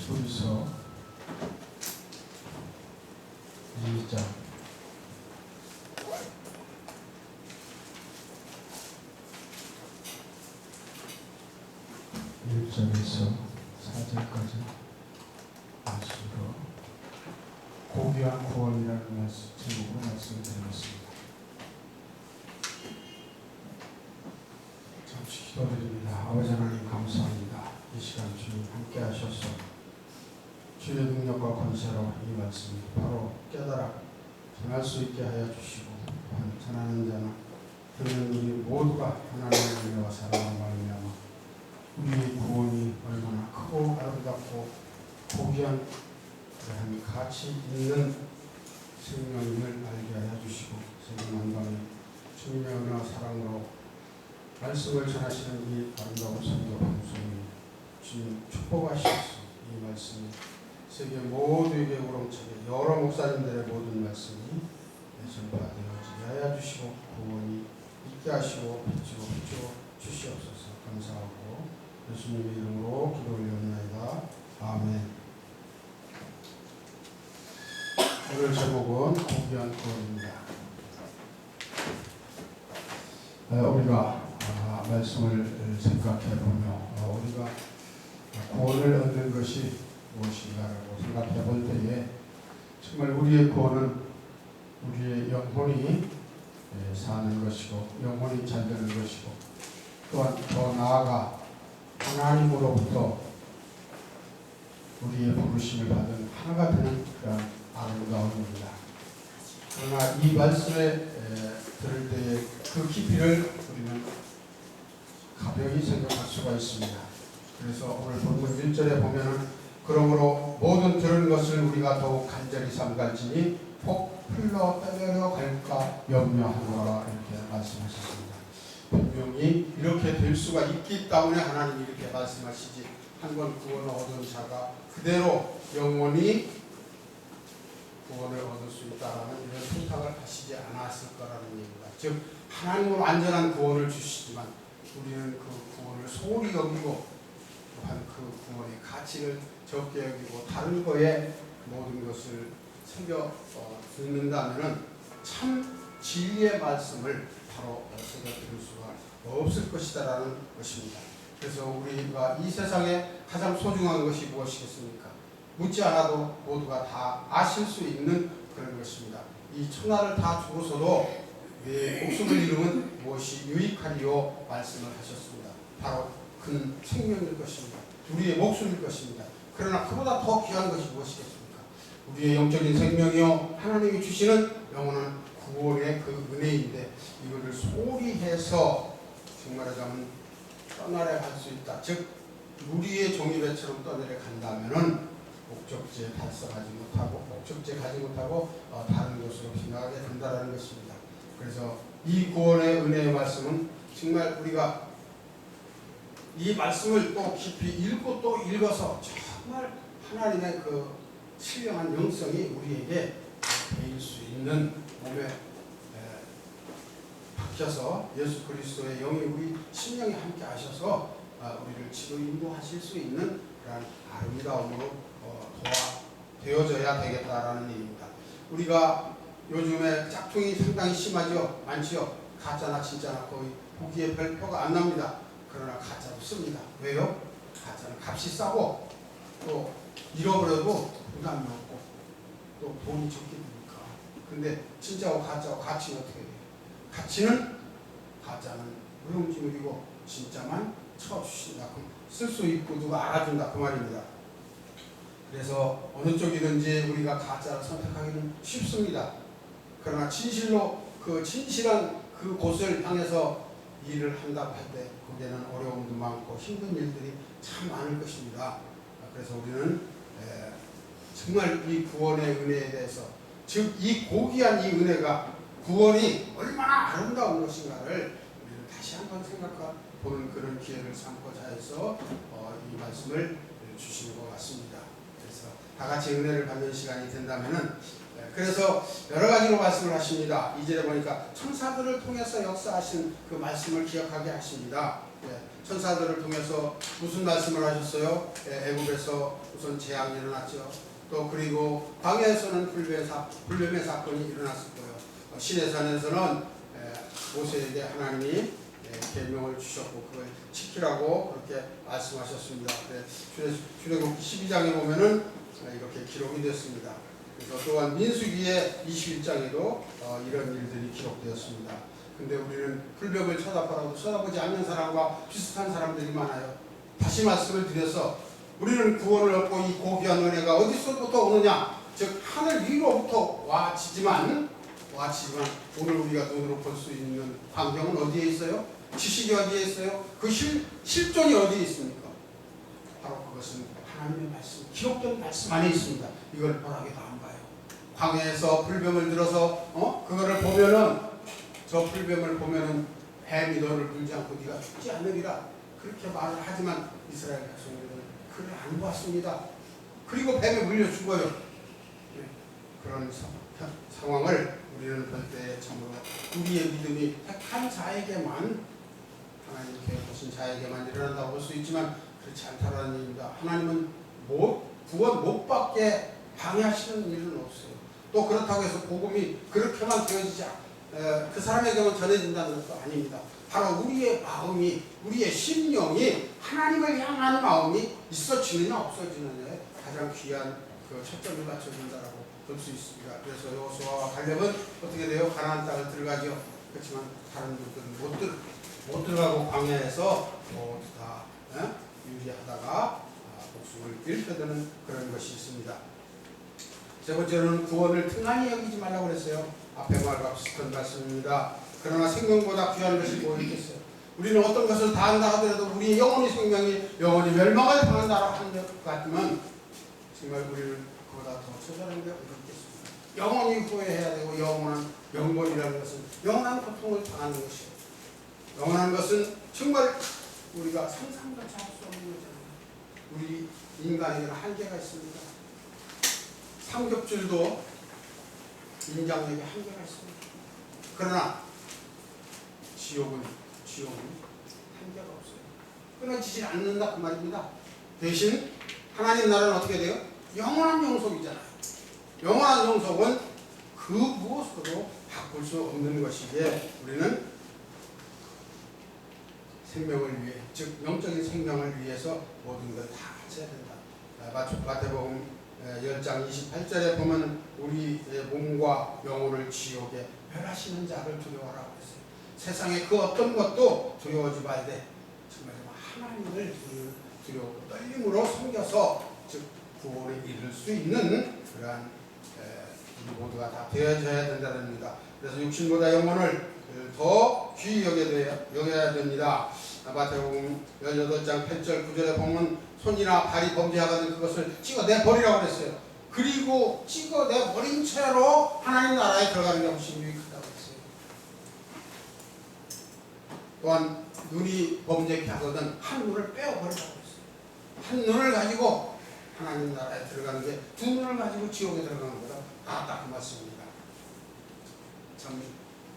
히브리서 2장 1절에서 4절까지 말씀으로 고귀한 구원이라는 제목으로 말씀을 드리겠습니다. 잠시 기도드립니다. 아버지 하나님 감사합니다. 이 시간 주님 함께 하셔서 주의 능력과 권세로 이 말씀이 바로 깨달아 전할 수 있게 하여 주시고, 또한 전하는 자나 듣는 우리 모두가 하나님의 은혜와 사랑을 말미암아 우리의 구원이 얼마나 크고 아름답고 고귀한 그러한 가치 있는 생명을 알게 하여 주시고, 세계 만방에 주님의 은혜와 사랑으로 말씀을 전하시는 이 아름다운 선교 방송이 주님 축복하셔서 이 말씀이 세계 모두에게 우렁차게 여러 목사님들의 모든 말씀이 전파되어지게 하여 주시고, 구원이 있게 하시고 비추어 주시옵소서. 감사하고 예수님의 이름으로 기도 올려옵나이다. 아멘. 오늘 제목은 고귀한 구원입니다. 우리가 말씀을 생각해 보며 우리가 구원을 얻는 것이 무엇인가라고 생각해 볼 때에 정말 우리의 구원은 우리의 영혼이 사는 것이고 영혼이 잘 되는 것이고, 또한 더 나아가 하나님으로부터 우리의 부르심을 받은 하나가 되는 그런 아름다움입니다. 그러나 이 말씀에 들을 때의 그 깊이를 우리는 가벼이 생각할 수가 있습니다. 그래서 오늘 본문 1절에 보면은 그러므로 모든 들은 것을 우리가 더욱 간절히 삼갈지니 폭 흘러 떠내려 갈까 염려하노라, 이렇게 말씀하셨습니다. 분명히 이렇게 될 수가 있기 때문에 하나님이 이렇게 말씀하시지, 한 번 구원을 얻은 자가 그대로 영원히 구원을 얻을 수 있다라는 이런 생각을 하시지 않았을 거라는 얘기입니다. 즉 하나님은 완전한 구원을 주시지만 우리는 그 구원을 소홀히 여기고, 또한 그 구원의 가치를 적게 여기고 다른 거에 모든 것을 새겨 듣는다면 참 진리의 말씀을 바로 새겨 들을 수가 없을 것이다라는 것입니다. 그래서 우리가 이 세상에 가장 소중한 것이 무엇이겠습니까? 묻지 않아도 모두가 다 아실 수 있는 그런 것입니다. 이 천하를 다 주고서도 내 목숨을 잃으면 무엇이 유익하리요 말씀을 하셨습니다. 바로 그 생명일 것입니다. 우리의 목숨일 것입니다. 그러나 그보다 더 귀한 것이 무엇이겠습니까? 우리의 영적인 생명이요 하나님이 주시는 영원한 구원의 그 은혜인데, 이것을 소홀히 해서 정말하자면 떠나려 갈 수 있다. 즉 우리의 종이배처럼 떠내려 간다면은 목적지에 달성하지 못하고, 목적지에 가지 못하고 다른 곳으로 지나가게 된다는 것입니다. 그래서 이 구원의 은혜의 말씀은 정말 우리가 이 말씀을 또 깊이 읽고 또 읽어서 정말 하나님의 그 신령한 영성이 우리에게 배일 수 있는, 몸에 박혀서 예수 그리스도의 영이 우리 심령에 함께 하셔서 우리를 지도 인도하실 수 있는 그런 아름다움으로 되어져야 되겠다라는 얘기입니다. 우리가 요즘에 짝퉁이 상당히 심하죠. 많지요. 가짜나 진짜나 거의 보기에 별 표가 안 납니다. 그러나 가짜도 씁니다. 왜요? 가짜는 값이 싸고 또 잃어버려도 부담이 없고 또 돈이 적게 드니까. 근데 진짜하고 가짜하고 가치는 어떻게 돼요? 가치는 가짜는 무용지물이고 진짜만 쳐주신다. 쓸 수 있고 누가 알아준다 그 말입니다. 그래서 어느 쪽이든지 우리가 가짜를 선택하기는 쉽습니다. 그러나 진실로 그 진실한 그 곳을 향해서 일을 한다고 할 때 거기에는 어려움도 많고 힘든 일들이 참 많을 것입니다. 그래서 우리는 정말 이 구원의 은혜에 대해서, 즉 이 고귀한 이 은혜가 구원이 얼마나 아름다운 것인가를 우리는 다시 한번 생각해보는 그런 기회를 삼고자 해서 이 말씀을 주시는 것 같습니다. 그래서 다 같이 은혜를 받는 시간이 된다면은, 그래서 여러 가지로 말씀을 하십니다. 2절에 보니까 천사들을 통해서 역사하신 그 말씀을 기억하게 하십니다. 천사들을 통해서 무슨 말씀을 하셨어요? 애굽에서 우선 재앙이 일어났죠. 또 그리고 광야에서는 불뱀의 사건이 일어났을 거예요. 시내산에서는 모세에게 하나님이 계명을 주셨고 그걸 지키라고 그렇게 말씀하셨습니다. 출애굽기 12장에 보면은 이렇게 기록이 됐습니다. 그래서 또한 민수기의 21장에도 이런 일들이 기록되었습니다. 근데 우리는 불벽을 쳐다보라고 쳐다보지 않는 사람과 비슷한 사람들이 많아요. 다시 말씀을 드려서 우리는 구원을 얻고 이 고귀한 은혜가 어디서부터 오느냐? 즉 하늘 위로부터 와지지만 오늘 우리가 눈으로 볼 수 있는 환경은 어디에 있어요? 지식이 어디에 있어요? 그 실존이 어디에 있습니까? 바로 그것은 하나님의 말씀, 기록된 말씀 안에 있습니다. 이걸 보라기도 안 봐요. 광야에서 불뱀을 들어서 그거를 보면은 저 불뱀을 보면은 뱀이 너를 물지 않고 네가 죽지 않으리라 그렇게 말을 하지만 이스라엘 백성들은 그를 안 보았습니다. 그리고 뱀에 물려 죽어요. 그런 상황을 우리는 볼 때 참으로 우리의 믿음이 택한 자에게만 하나님께 보신 자에게만 일어난다고 볼 수 있지만 그렇지 않다는 얘기입니다. 하나님은 구원 못 받게 방해하시는 일은 없어요. 또 그렇다고 해서 복음이 그렇게만 되어지지 그 사람에게만 전해진다는 것도 아닙니다. 바로 우리의 마음이 우리의 심령이 하나님을 향하는 마음이 있어지느냐 없어지느냐에 가장 귀한 그 초점을 맞춰준다라고 볼 수 있습니다. 그래서 여호수아와 갈렙은 어떻게 돼요? 가나안 땅을 들어가죠. 그렇지만 다른 분들은 못 들어가고 광야에서 모두 다 유리하다가 목숨을 잃게되는 그런 것이 있습니다. 세 번째로는 구원을 등한히 여기지 말라고 그랬어요. 앞에 말과 비슷한 말씀입니다. 그러나 생명보다 귀한 것이 뭐 있겠어요? 우리는 어떤 것을 다 한다 하더라도 우리의 영혼의 생명이 영원히 멸망을 당한다라고 하는 것 같으면 정말 우리는 그보다 더 처절한 게 어디 있겠습니까? 영원히 후회해야 되고 영원한 영벌이라는 것은 영원한 고통을 당하는 것이에요. 영원한 것은 정말 우리가 상상조차 할 수 없는 거잖아요. 우리 인간에게는 한계가 있습니다. 삼겹줄도 인장력에 한계가 있습니다. 그러나 지옥은 한계가 없어요. 끊어지지 않는다 그 말입니다. 대신 하나님 나라는 어떻게 돼요? 영원한 영속이잖아요. 영원한 영속은 그 무엇으로도 바꿀 수 없는 것이기에 우리는 생명을 위해, 즉 영적인 생명을 위해서 모든 걸 다 바쳐야 된다. 마태복음 10장 28절에 보면 우리의 몸과 영혼을 지옥에 멸하시는 자를 두려워하라고 했어요. 세상에 그 어떤 것도 두려워하지 말되 정말 하나님을 두려워 떨림으로 섬겨서 즉 구원에 이를 수 있는 그러한 우리 모두가 다 되어져야 된다는 겁니다. 그래서 육신보다 영혼을 더 귀히 여겨야 됩니다. 마태복음 18장 8절 9절에 보면 손이나 발이 범죄하거든 그것을 찍어내 버리라고 그랬어요. 그리고 찍어내 버린 채로 하나님 나라에 들어가는 게 훨씬 유익하다고 했어요. 또한 눈이 범죄케 하거든 한 눈을 빼어버리라고 했어요. 한 눈을 가지고 하나님 나라에 들어가는 게 두 눈을 가지고 지옥에 들어가는 거다. 딱 그 말씀입니다. 참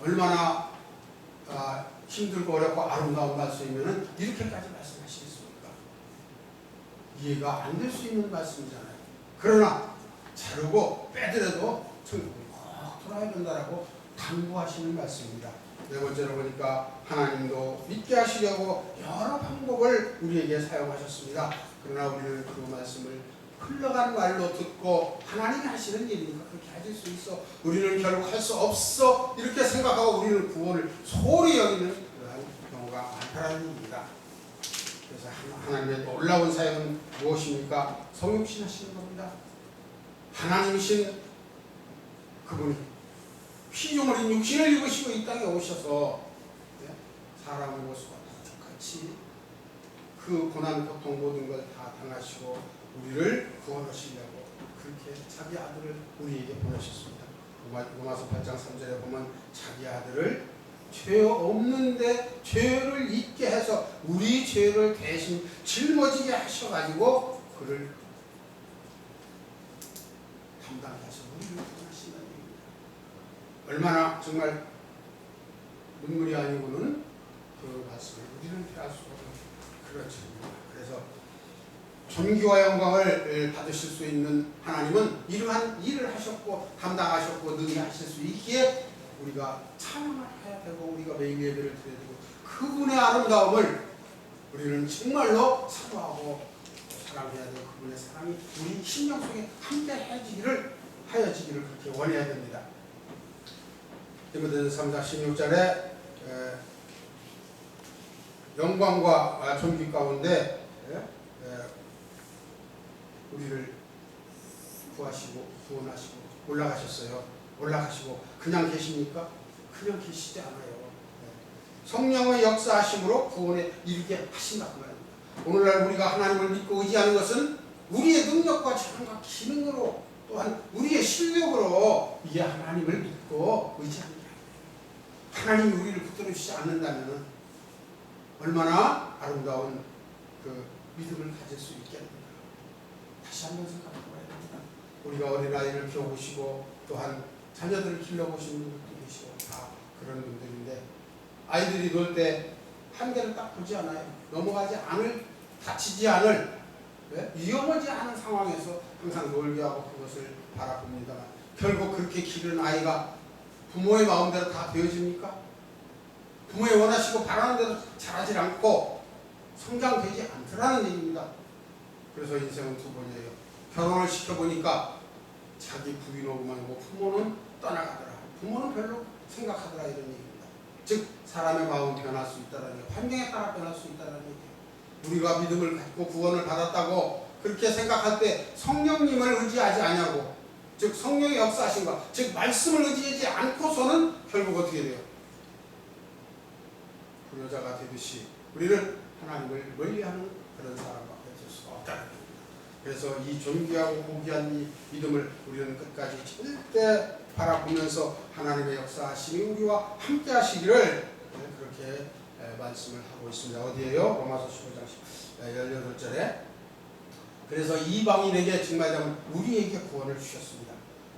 얼마나 힘들고 어렵고 아름다운 말씀이면 이렇게까지 말씀하시겠습니까? 이해가 안 될 수 있는 말씀이잖아요. 그러나 자르고 빼더라도 천국에 꼭 돌아야 된다라고 당부하시는 말씀입니다. 네 번째로 보니까 하나님도 믿게 하시려고 여러 방법을 우리에게 사용하셨습니다. 그러나 우리는 그 말씀을 흘러간 말로 듣고 하나님이 하시는 일이니까 그렇게 하실 수 있어. 우리는 결국 할 수 없어. 이렇게 생각하고 우리는 구원을 소홀히 여기는 그러한 경우가 많다는 얘기입니다. 그래서 하나님의 놀라운 사역은 무엇입니까? 성육신 하시는 겁니다. 하나님이신 그분이 피조물 인 육신을 입으시고 이 땅에 오셔서 사람의 모습과 똑같이 그 고난 고통 모든 걸 다 당하시고 우리를 구원하시려고 그렇게 자기 아들을 우리에게 보내셨습니다. 로마서 8장 3절에 보면 자기 아들을 죄 없는데 죄를 있게 해서 우리 죄를 대신 짊어지게 하셔가지고 그를 담당해 하셔서 우리를 구원하신다는 얘기입니다. 얼마나 정말 눈물이 아니고는 그 말씀을 우리는 피할 수 없는 그런 책입니다. 그래서 존귀와 영광을 받으실 수 있는 하나님은 이러한 일을 하셨고 담당하셨고 능히 하실 수 있기에 우리가 찬양을 해야 되고 우리가 매일 예배를 드려야 되고 그분의 아름다움을 우리는 정말로 사모하고 사랑해야 되고 그분의 사랑이 우리 심령 속에 함께 하여지기를 그렇게 원해야 됩니다. 디모데전서 3장 16절에 영광과 존귀 가운데 우리를 구하시고 구원하시고 올라가시고 그냥 계십니까? 그냥 계시지 않아요. 성령의 역사하심으로 구원에 이르게 하신다고 말합니다. 오늘날 우리가 하나님을 믿고 의지하는 것은 우리의 능력과 재능과 기능으로 또한 우리의 실력으로 이게 하나님을 믿고 의지하는 게 아니에요. 하나님이 우리를 붙들어 주시지 않는다면 얼마나 아름다운 그 믿음을 가질 수 있겠는가. 다시 한번 생각해 봐야 됩니다. 우리가 어린아이를 키워보시고 또한 자녀들을 길러보시는 분들도 계시고 다 그런 분들인데 아이들이 놀 때 한계를 딱 보지 않아요. 넘어가지 않을, 다치지 않을, 위험하지 않은 상황에서 항상 놀게 하고 그것을 바라봅니다만 결국 그렇게 기른 아이가 부모의 마음대로 다 되어집니까? 부모의 원하시고 바라는 대로 자라질 않고 성장되지 않더라는 얘기입니다. 그래서 인생은 두 번이에요. 결혼을 시켜보니까 자기 부인 오고만 오고 부모는 떠나가더라. 부모는 별로 생각하더라 이런 얘기입니다. 즉 사람의 마음이 변할 수 있다는 얘기예요. 환경에 따라 변할 수 있다는 얘기예요. 우리가 믿음을 갖고 구원을 받았다고 그렇게 생각할 때 성령님을 의지하지 않냐고, 즉 성령의 역사하신가, 즉 말씀을 의지하지 않고서는 결국 어떻게 돼요? 불효자가 되듯이 우리는 하나님을 멀리하는 그런 사람밖에 될 수가 없다는 겁니다. 그래서 이 존귀하고 고귀한 이 믿음을 우리는 끝까지 절대 바라보면서 하나님의 역사하심이 우리와 함께 하시기를 그렇게 말씀을 하고 있습니다. 어디에요? 로마서 15장 18절에 그래서 이방인에게 증거하자면 우리에게 구원을 주셨습니다.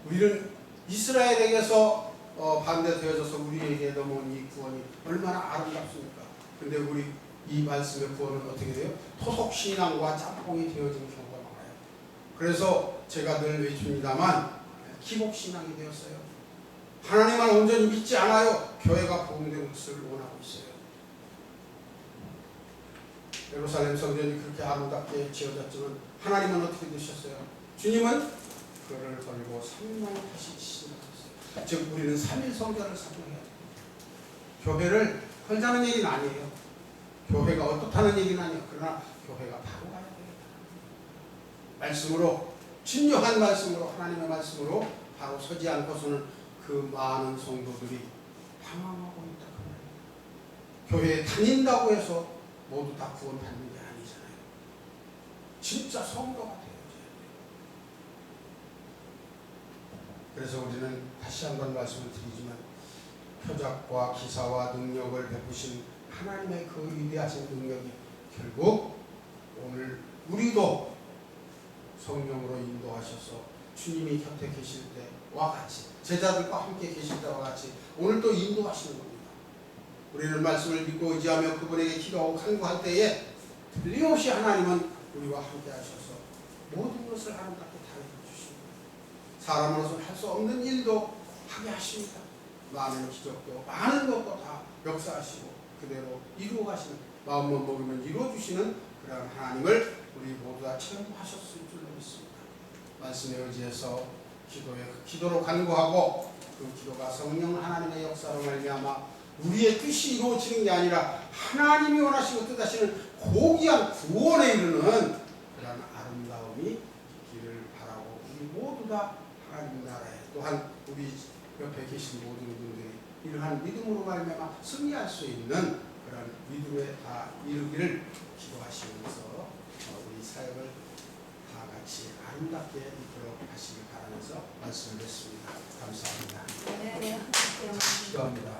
우리는 이스라엘에게서 반대되어져서 우리에게 넘어온 이 구원이 얼마나 아름답습니까? 근데 우리 이 말씀의 구원은 어떻게 돼요? 토속신앙과 짬뽕이 되어진 경우가 많아요. 그래서 제가 늘 외칩니다만 기복신앙이 되었어요. 하나님만 온전히 믿지 않아요. 교회가 복음된 것을 원하고 있어요. 예루살렘 성전이 그렇게 아름답게 지어졌지만 하나님은 어떻게 되셨어요? 주님은 그를 걸고 3일 다시 지시하셨어요. 즉 우리는 3일 성전을 사모해야 돼요. 교회를 헐자는 얘기는 아니에요. 교회가 어떻다는 얘기는 아니에요. 그러나 교회가 바로 가야 돼요. 말씀으로, 진정한 말씀으로, 하나님의 말씀으로 바로 서지 않고서는 그 많은 성도들이 방황하고 있다. 교회에 다닌다고 해서 모두 다 구원받는 게 아니잖아요. 진짜 성도가 되어져야 돼요. 그래서 우리는 다시 한번 말씀을 드리지만 표적과 기사와 능력을 베푸신 하나님의 그 위대하신 능력이 결국 오늘 우리도 성령으로 인도하셔서 주님이 곁에 계실 때와 같이 제자들과 함께 계실 때와 같이 오늘 또 인도하시는 겁니다. 우리는 말씀을 믿고 의지하며 그분에게 기도하고 간구할 때에 틀림없이 하나님은 우리와 함께 하셔서 모든 것을 아름답게 다 해주십니다. 사람으로서 할 수 없는 일도 하게 하십니다. 많은 기적도 많은 것도 다 역사하시고 그대로 이루어 가시는, 마음만 먹으면 이루어 주시는 그런 하나님을 우리 모두 다 체험하셨을 줄로 믿습니다. 말씀에 의지해서 기도로 간구하고 그 기도가 성령 하나님의 역사로 말미암아 우리의 뜻이 이루어지는 게 아니라 하나님이 원하시고 뜻하시는 고귀한 구원에 이르는 그런 아름다움이 있기를 바라고 우리 모두 다 하나님 나라에 또한 우리 옆에 계신 모든 분들이 이러한 믿음으로 말미암아 승리할 수 있는 그런 믿음에 다 이르기를 기도하시면서 우리 사역을 다 같이 아름답게 이끌어 가시길 바라면서 말씀을 냈습니다. 감사합니다. 네. 기도합니다.